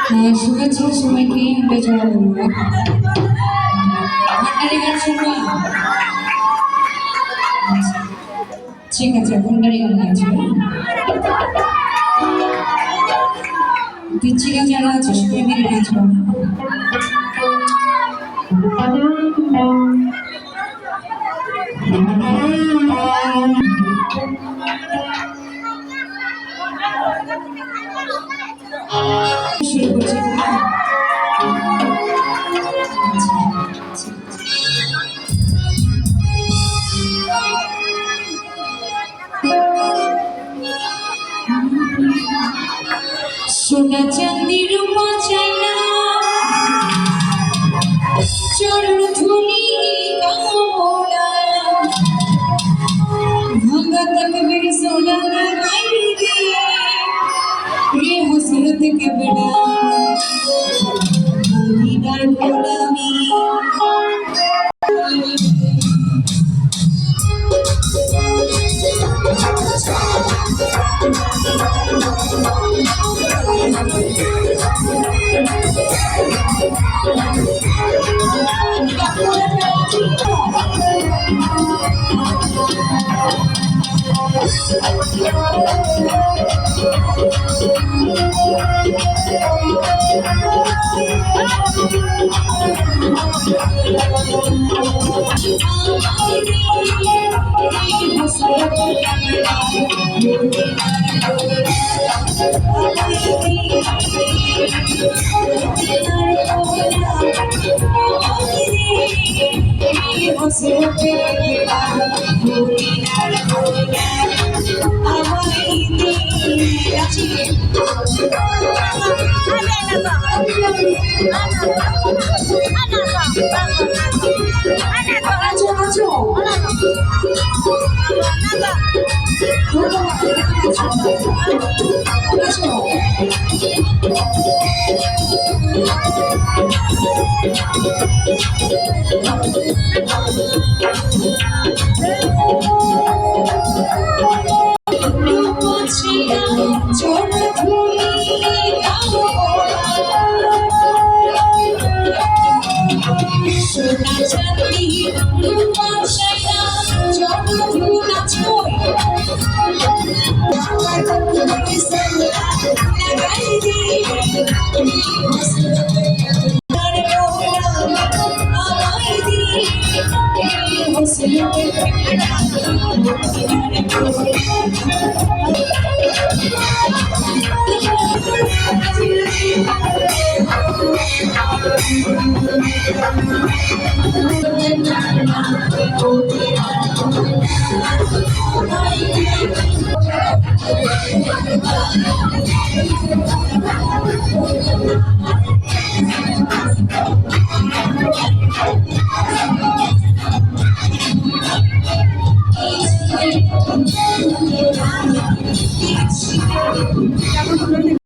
শুভেচ্ছা সবাইকে বেজোড়া ধন্যবাদ। ভান্ডারি গান শুনবা? ঠিক আছে, ভান্ডারি গান গাইছি। পিচ্ছিরা যারা আছে সবাই মিলে নাচবো। শুরু করছি। সোনা চাঁদি রূপা চাইনা চরণ ধুলি কামনা ভাঙা তকবীর সোনা গাই রে রে হসরত के बड़ा दीदार गुलामी